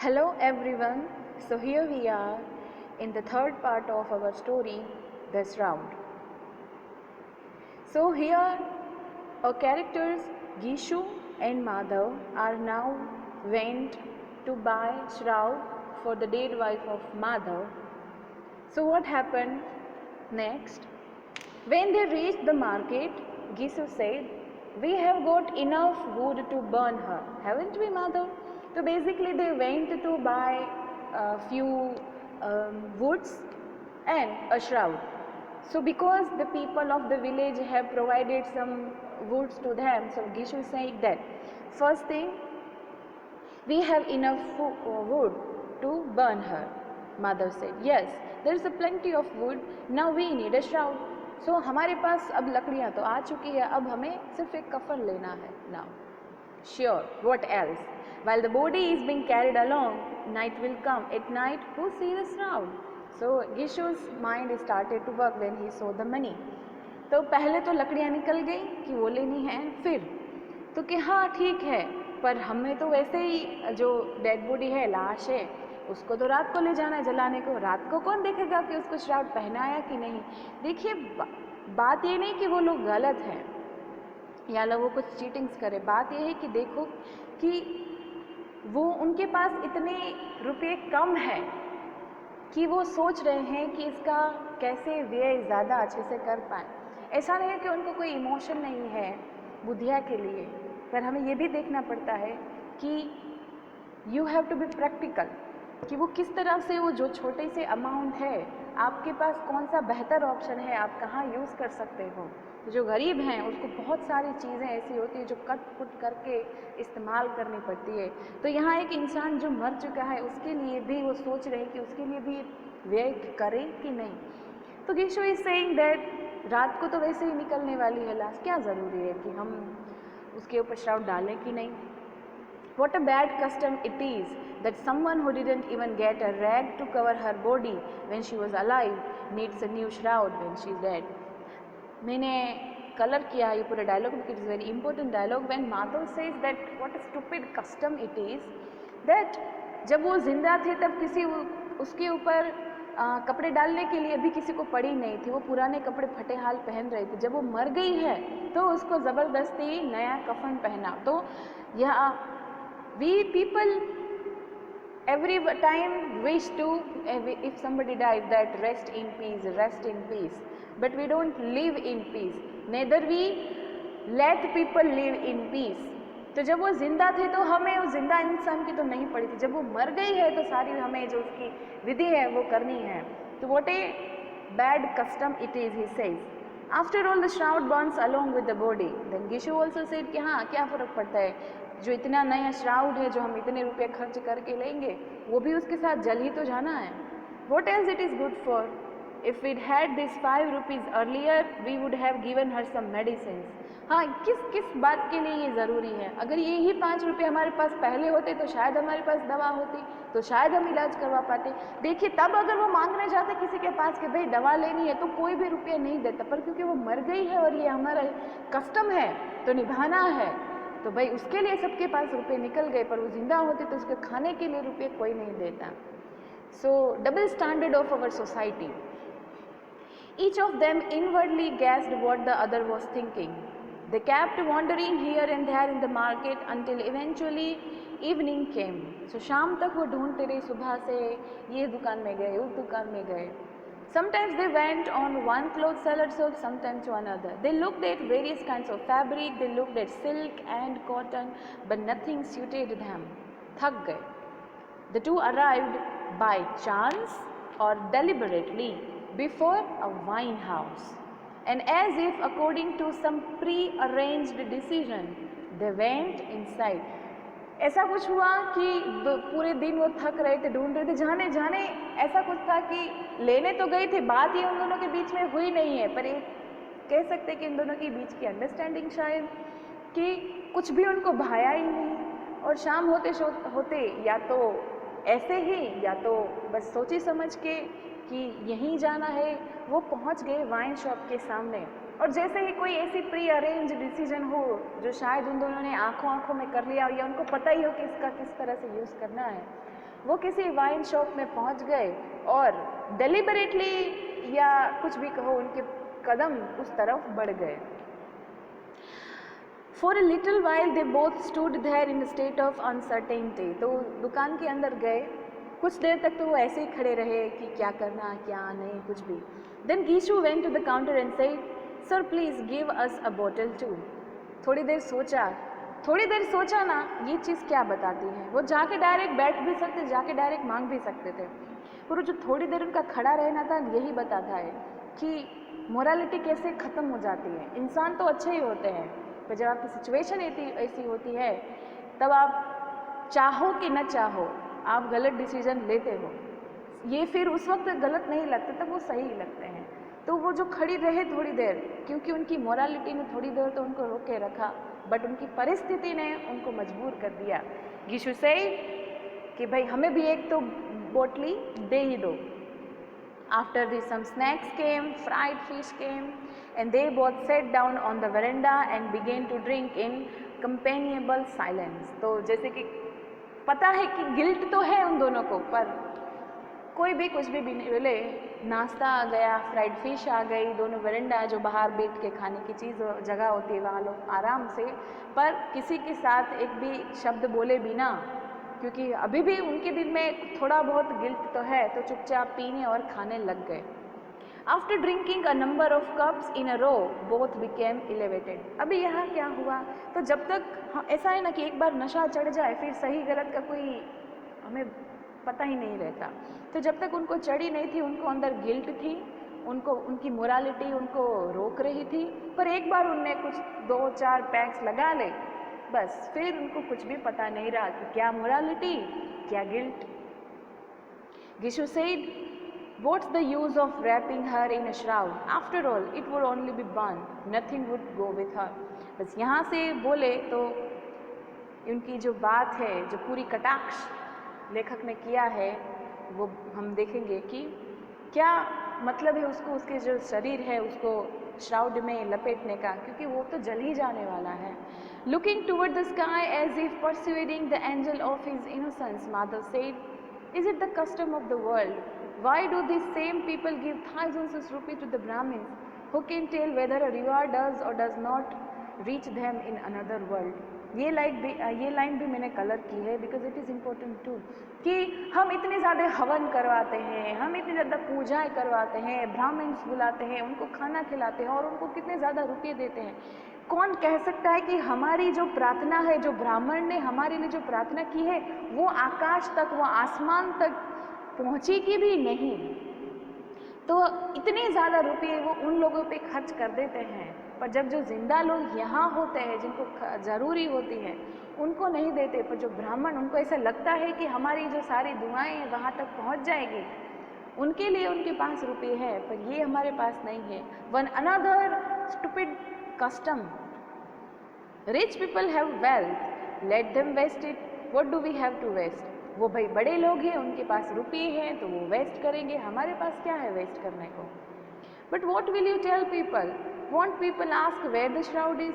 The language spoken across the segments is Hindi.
Hello everyone, so here we are in the third part of our story, The Shroud. So here our characters Gishu and Madhav are now went to buy shroud for the dead wife of Madhav. So what happened next? When they reached the market, Gishu said, "We have got enough wood to burn her, haven't we, Madhav?" So basically they went to buy a few woods and a shroud. So because the people of the village have provided some woods to them, so Gishu is saying that first thing, we have enough wood to burn her. Madhav said, yes, there is a plenty of wood, now we need a shroud. So हमारे पास अब लकड़ियाँ तो आ चुकी है, अब हमें सिर्फ एक कफन लेना है now. Sure, what else? While the body is being carried along, night will come. At night, who sees the shroud? So Gishu's mind started to work when he saw the money. तो पहले तो लकड़ियाँ निकल गई कि वो लेनी है, फिर तो कि हाँ ठीक है, पर हमें तो वैसे ही जो डेड बॉडी है, लाश है, उसको तो रात को ले जाना है जलाने को. रात को कौन देखेगा कि उसको श्राद्ध पहनाया कि नहीं. देखिए बात ये नहीं कि वो लोग गलत हैं या लोग वो कुछ चीटिंग्स करे. बात ये है कि देखो कि वो उनके पास इतने रुपये कम है कि वो सोच रहे हैं कि इसका कैसे व्यय ज़्यादा अच्छे से कर पाएँ. ऐसा नहीं है कि उनको कोई इमोशन नहीं है बुद्धिया के लिए, पर हमें ये भी देखना पड़ता है कि you have to be practical, कि वो किस तरह से वो जो छोटे से अमाउंट है आपके पास कौन सा बेहतर ऑप्शन है, आप कहाँ यूज़ कर सकते हो. जो गरीब हैं उसको बहुत सारी चीज़ें ऐसी होती है जो कट पुट करके इस्तेमाल करनी पड़ती है. तो यहाँ एक इंसान जो मर चुका है उसके लिए भी वो सोच रहे हैं कि उसके लिए भी व्यय करें कि नहीं. तो गिशु इज सेइंग दैट रात को तो वैसे ही निकलने वाली है लाश, क्या ज़रूरी है कि हम उसके ऊपर श्राद्ध डालें कि नहीं. What a bad custom it is that someone who didn't even get a rag to cover her body when she was alive needs a new shroud when she's dead. मैंने कलर किया ये पूरा dialogue because it's very important dialogue. When Madhav says that what a stupid custom it is that जब वो जिंदा थे तब किसी उसके ऊपर कपड़े डालने के लिए भी किसी को पड़ी नहीं थी, वो पुराने कपड़े फटे हाल पहन रही थी. जब वो मर गई है तो उसको ज़बरदस्ती नया कफन पहना. तो यह we people every time wish to, if somebody dies, that rest in peace, but we don't live in peace, neither we let people live in peace. तो जब वो जिंदा थे तो हमें उस जिंदा इंसान की तो नहीं पड़ी थी, जब वो मर गई है तो सारी हमें जो उसकी विधि है वो करनी है. तो what a bad custom it is, he says. After all, the shroud burns along with the body. Then Gishu also said कि हाँ क्या फ़र्क पड़ता है, जो इतना नया श्राउड है जो हम इतने रुपए खर्च करके लेंगे वो भी उसके साथ जल ही तो जाना है. What else it is good for? If we'd had this 5 rupees earlier, we would have given her some medicines. हाँ, किस बात के लिए ये ज़रूरी है. अगर ये ही 5 रुपये हमारे पास पहले होते तो शायद हमारे पास दवा होती, तो शायद हम इलाज करवा पाते. देखिए तब अगर वो मांगने जाते किसी के पास कि भाई दवा लेनी है तो कोई भी रुपये नहीं देता, पर क्योंकि वो मर गई है और ये हमारा कस्टम है तो निभाना है, तो भाई उसके लिए सबके पास रुपये निकल गए. पर वो जिंदा होते तो उसके खाने के लिए रुपये कोई नहीं देता. सो double standard of our society. Each of them inwardly guessed what the other was thinking. They kept wandering here and there in the market until eventually evening came. So शाम तक वो ढूंढते रहे, सुबह से ये दुकान में गए उस दुकान में गए. Sometimes they went on one cloth seller sold, sometimes to another. They looked at various kinds of fabric, they looked at silk and cotton, but nothing suited them. थक गए. The two arrived by chance or deliberately before a wine house, and as if according to some pre-arranged decision, they went inside. ऐसा कुछ हुआ कि पूरे दिन वो थक रहे थे, ढूंढ रहे थे, जाने ऐसा कुछ था कि लेने तो गए थे, बात ये उन दोनों के बीच में हुई नहीं है, पर एक कह सकते हैं कि इन दोनों के बीच की अंडरस्टैंडिंग शायद कि कुछ भी उनको भाया ही नहीं. और शाम होते या तो ऐसे ही या तो बस सोची समझ के कि यहीं जाना है, वो पहुंच गए वाइन शॉप के सामने. और जैसे ही कोई ऐसी प्री अरेंज डिसीजन हो जो शायद उन दोनों ने आंखों में कर लिया या उनको पता ही हो कि इसका किस तरह से यूज़ करना है, वो किसी वाइन शॉप में पहुंच गए और डेलिबरेटली या कुछ भी कहो उनके कदम उस तरफ बढ़ गए। For a little while they both stood there in a state of uncertainty. तो दुकान के अंदर गए, कुछ देर तक तो वो ऐसे ही खड़े रहे कि क्या करना क्या नहीं कुछ भी। Then Gishu went to the counter and said, "Sir, please give us a bottle too." थोड़ी देर सोचा ना, ये चीज़ क्या बताती है। वो जाके डायरेक्ट बैठ भी सकते, जाके डायरेक्ट मांग भी सकते थे, पर जो थोड़ी देर उनका खड़ा रहना था यही बताता है कि मोरालिटी कैसे ख़त्म हो जाती है। इंसान तो अच्छे ही होते हैं, पर जब आपकी सिचुएशन ऐसी होती है तब आप चाहो कि न चाहो आप गलत डिसीजन लेते हो। ये फिर उस वक्त गलत नहीं लगते, तब वो सही लगते हैं। तो वो जो खड़ी रहे थोड़ी देर, क्योंकि उनकी मोरालिटी ने थोड़ी देर तो उनको रोके रखा, बट उनकी परिस्थिति ने उनको मजबूर कर दिया। गिशु से कि भाई हमें भी एक तो बोतली दे ही दो। After this some snacks came, fried fish came, and they both sat down on the veranda and began to drink in companionable silence. तो जैसे कि पता है कि गिल्ट तो है उन दोनों को, पर कोई भी कुछ भी नहीं बोले। नाश्ता आ गया, फ्राइड फिश आ गई, दोनों वेरेंडा जो बाहर बैठ के खाने की चीज़ जगह होती है वहाँ लोग आराम से, पर किसी के साथ एक भी शब्द बोले बिना, क्योंकि अभी भी उनके दिल में थोड़ा बहुत गिल्ट तो है, तो चुपचाप पीने और खाने लग गए। After drinking a number of cups in a row both became elevated. अभी यहाँ क्या हुआ, तो जब तक ऐसा है ना कि एक बार नशा चढ़ जाए फिर सही गलत का कोई हमें पता ही नहीं रहता। तो जब तक उनको चढ़ी नहीं थी, उनको अंदर गिल्ट थी, उनको उनकी मोरालिटी उनको रोक रही थी, पर एक बार उनने कुछ 2-4 पैक्स लगा ले, बस फिर उनको कुछ भी पता नहीं रहा कि क्या मोरालिटी क्या guilt. Gishu said, "What's the use of wrapping her in a shroud? After all, it would only be burned. Nothing would go with her." बस यहाँ से बोले तो उनकी जो बात है, जो पूरी कटाक्ष लेखक ने किया है, वो हम देखेंगे कि क्या मतलब है उसको, उसके जो शरीर है उसको श्राउड में लपेटने का, क्योंकि वो तो जल ही जाने वाला है। Looking toward the sky as if persuading the angel of his innocence, Madhav said, "Is it the custom of the world? Why do these same people give thousands of rupees to the Brahmins who can tell whether a reward does or does not reach them in another world?" ये लाइन भी मैंने कलर की है because it is important too, कि हम इतने ज़्यादा हवन करवाते हैं, हम इतनी ज़्यादा पूजाएं करवाते हैं, ब्राह्मण्स बुलाते हैं, उनको खाना खिलाते हैं और उनको कितने ज़्यादा रुपये देते हैं। कौन कह सकता है कि हमारी जो प्रार्थना है, जो ब्राह्मण ने हमारे लिए जो प्रार्थना की है, वो आकाश तक, वो आसमान तक पहुँची कि भी नहीं। तो इतने ज़्यादा रुपये वो उन लोगों पे खर्च कर देते हैं, पर जब जो जिंदा लोग यहाँ होते हैं, जिनको ज़रूरी होती है, उनको नहीं देते। पर जो ब्राह्मण, उनको ऐसा लगता है कि हमारी जो सारी दुआएं वहाँ तक पहुँच जाएगी, उनके लिए उनके पास रुपये है, पर ये हमारे पास नहीं है। One another stupid custom, rich people have wealth, let them waste it, what do we have to waste. वो भाई बड़े लोग हैं, उनके पास रुपये हैं तो वो वेस्ट करेंगे, हमारे पास क्या है वेस्ट करने को। But what will you tell people, won't people ask where the shroud is.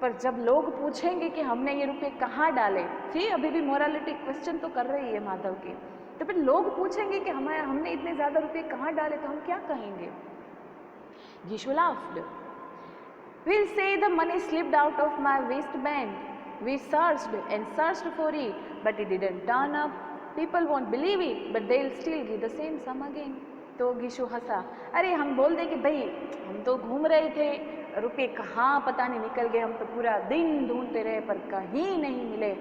पर जब लोग पूछेंगे कि हमने ये रुपये कहाँ डाले, फिर अभी भी मोरालिटी क्वेश्चन तो कर रही है माधव की, तो फिर लोग पूछेंगे कि हमने इतने ज़्यादा रुपये कहाँ डाले, तो हम क्या कहेंगे। Gishu laughed. "We'll say the money slipped out of my waistband. We searched and searched for it, but it didn't turn up. People won't believe it, but they'll still give the same sum again." तो गिशु हंसा, अरे हम बोल दे कि भाई हम तो घूम रहे थे, रुपये कहाँ पता नहीं निकल गए, हम तो पूरा दिन ढूंढते रहे पर कहीं नहीं मिले,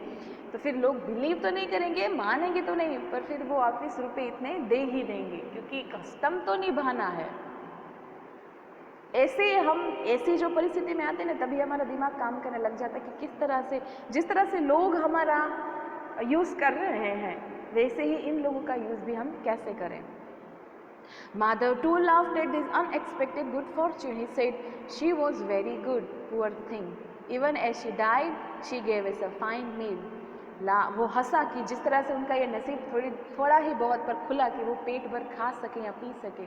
तो फिर लोग बिलीव तो नहीं करेंगे, मानेंगे तो नहीं, पर फिर वो वापस रुपये इतने दे ही देंगे, क्योंकि कस्टम तो निभाना है। ऐसी जो परिस्थिति में आते हैं ना, तभी हमारा दिमाग काम करने लग जाता है कि किस तरह से, जिस तरह से लोग हमारा यूज़ कर रहे हैं, वैसे ही इन लोगों का यूज़ भी हम कैसे करें। Madhav too laughed at this unexpected good fortune. He said, "She was very good, poor thing. Even as she died, she gave us a fine meal." वो हंसा कि जिस तरह से उनका ये नसीब थोड़ा ही बहुत पर खुला कि वो पेट भर खा सके या पी सके,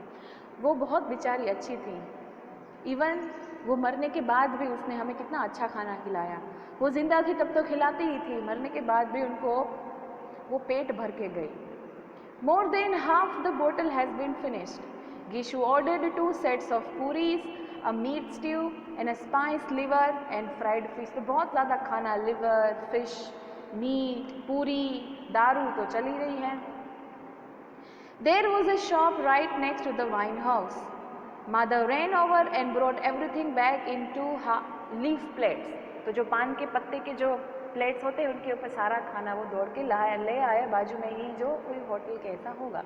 वो बहुत बेचारी अच्छी थी। इवन वो मरने के बाद भी उसने हमें कितना अच्छा खाना खिलाया। वो जिंदा थी तब तो खिलाती ही थी, मरने के बाद भी उनको वो पेट भर के गई। More than half the bottle has been finished. Gishu ordered 2 sets of puris, a meat stew and a spiced liver and fried fish. तो बहुत ज़्यादा खाना, liver, fish, meat, पूरी, दारू तो चल ही रही है। There was a shop right next to the wine house. Mother ran over and brought everything back in 2 leaf plates. तो जो पान के पत्ते के जो प्लेट्स होते हैं उनके ऊपर सारा खाना वो दौड़ के ले आया, बाजू में ही जो कोई होटल कैसा होगा।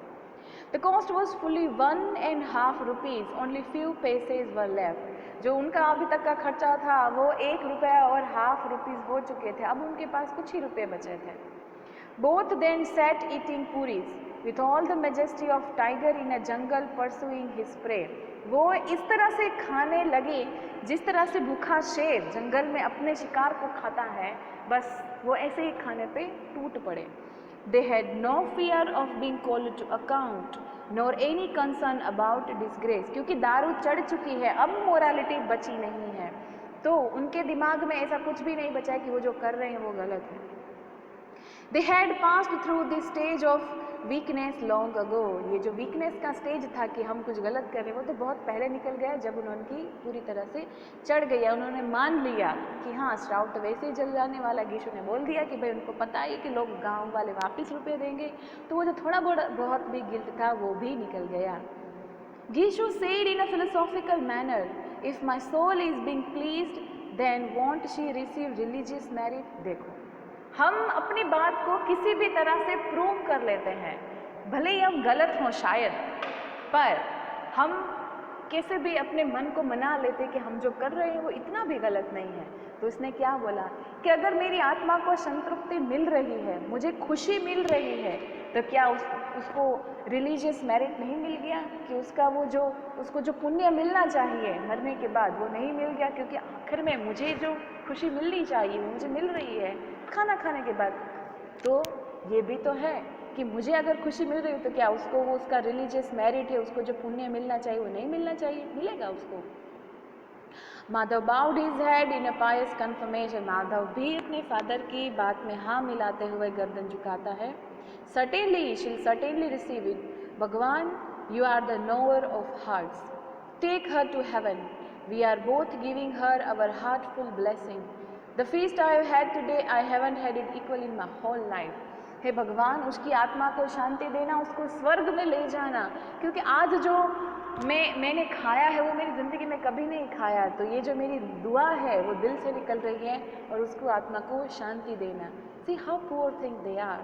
The cost was fully 1.5 rupees. Only few passage were left. जो उनका अभी तक का खर्चा था वो 1 रुपया और ½ रुपीस हो चुके थे, अब उनके पास कुछ ही रुपये बचे थे। Both then sat eating puris with all the majesty of tiger in a jungle pursuing his prey. वो इस तरह से खाने लगे जिस तरह से भूखा शेर जंगल में अपने शिकार को खाता है, बस वो ऐसे ही खाने पे टूट पड़े। They had no fear of being called to account nor any concern about disgrace. क्योंकि दारू चढ़ चुकी है, अब मोरालिटी बची नहीं है, तो उनके दिमाग में ऐसा कुछ भी नहीं बचा कि वो जो कर रहे हैं वो गलत है। They had passed through this stage of weakness long ago. ये जो weakness का स्टेज था कि हम कुछ गलत कर रहे हैं वो तो बहुत पहले निकल गया, जब उन्होंने पूरी तरह से चढ़ गया, उन्होंने मान लिया कि हाँ श्राउड तो वैसे ही जल जाने वाला। गिशु ने बोल दिया कि भाई उनको पता है कि लोग गांव वाले वापस रुपए देंगे, तो वो जो थोड़ा बहुत भी गिल्ट था वो भी निकल गया। Gishu said in a philosophical manner, if my soul is being pleased, then won't she receive religious merit? देखो, हम अपनी बात को किसी भी तरह से प्रूव कर लेते हैं, भले ही हम गलत हों शायद, पर हम कैसे भी अपने मन को मना लेते कि हम जो कर रहे हैं वो इतना भी गलत नहीं है। तो उसने क्या बोला कि अगर मेरी आत्मा को संतृप्ति मिल रही है, मुझे खुशी मिल रही है, तो क्या उसको रिलीजियस मेरिट नहीं मिल गया कि उसको जो पुण्य मिलना चाहिए मरने के बाद वो नहीं मिल गया? क्योंकि आखिर में मुझे जो खुशी मिलनी चाहिए वो मुझे मिल रही है खाना खाने के बाद। तो ये भी तो है कि मुझे अगर खुशी मिल रही है तो क्या उसको वो उसका रिलीजियस मेरिट है, उसको जो पुण्य मिलना चाहिए वो नहीं मिलना चाहिए? मिलेगा उसको। Madhav bowed his head in a pious confirmation. Madhav भी अपने फादर की बात में हाँ मिलाते हुए गर्दन झुकाता है. Certainly she will certainly receive it. भगवान, you are the knower of hearts. Take her to heaven. We are both giving her our heartful blessing. The feast I have had today, I haven't had it equal in my whole life. हे भगवान, उसकी आत्मा को शांति देना, उसको स्वर्ग में ले जाना, क्योंकि आज जो मैंने खाया है वो मेरी ज़िंदगी में कभी नहीं खाया. तो ये जो मेरी दुआ है वो दिल से निकल रही है और उसको आत्मा को शांति देना. See how poor thing they are.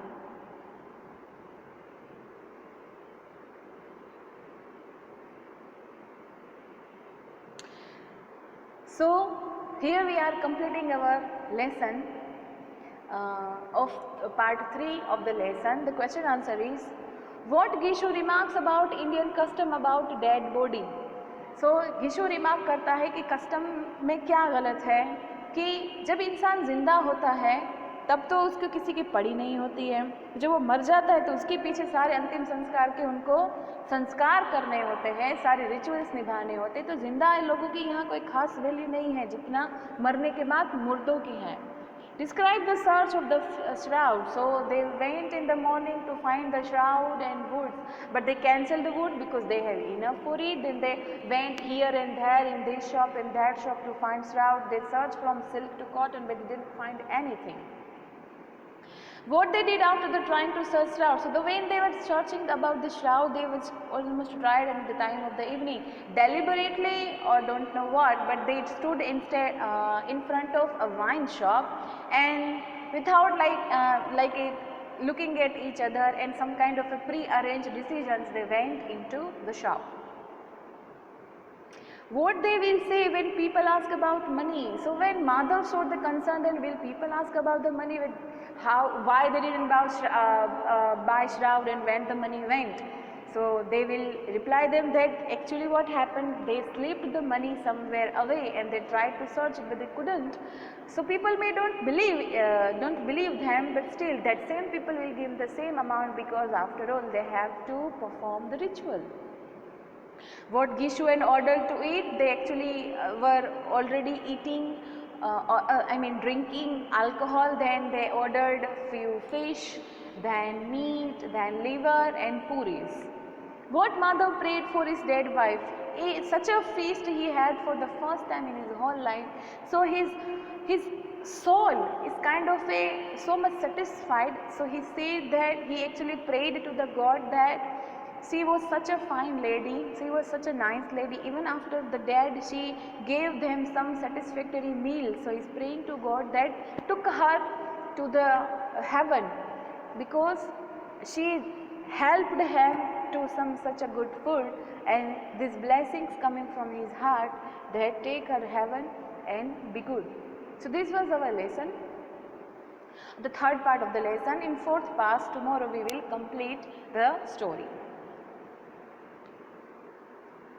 So here we are completing our lesson of part 3 of the lesson. The question answer is, what Gishu remarks about Indian custom about dead body. So Gishu remark करता है कि कस्टम में क्या गलत है कि जब इंसान जिंदा होता है तब तो उसको किसी की पड़ी नहीं होती है, जब वो मर जाता है तो उसके पीछे सारे अंतिम संस्कार के उनको संस्कार करने होते हैं, सारे रिचुअल्स निभाने होते हैं. तो जिंदा लोगों की यहाँ कोई खास वैल्यू नहीं है जितना मरने के बाद मुर्दों की है. Describe the search of the shroud. So they went in the morning to find the shroud and wood, but they cancelled the wood because they have enough for it. Then they went here and there in this shop and that shop to find shroud. They searched from silk to cotton, but they didn't find anything. What they did after the trying to search shroud. So when they were searching about the shroud, they was almost tried at the time of the evening, deliberately or don't know what, but they stood instead in front of a wine shop and without looking at each other and some kind of a pre-arranged decisions, they went into the shop. What they will say when people ask about money. So when Madhav showed the concern, then will people ask about the money, with why they didn't buy shroud and when the money went. So they will reply them that actually what happened, they slipped the money somewhere away and they tried to search but they couldn't. So people may don't believe them, but still that same people will give the same amount because after all they have to perform the ritual. What Gishu and ordered to eat, they actually were already eating, drinking alcohol. Then they ordered few fish then meat, then liver and puris. What Madhav prayed for his dead wife, such a feast he had for the first time in his whole life. So his soul is kind of so much satisfied. So he said that he actually prayed to the God that she was such a fine lady, she was such a nice lady, even after the dead she gave them some satisfactory meal. So he's praying to God that took her to the heaven because she helped him to some such a good food, and these blessings coming from his heart that take her heaven and be good. So this was our lesson, the third part of the lesson. In fourth part tomorrow we will complete the story.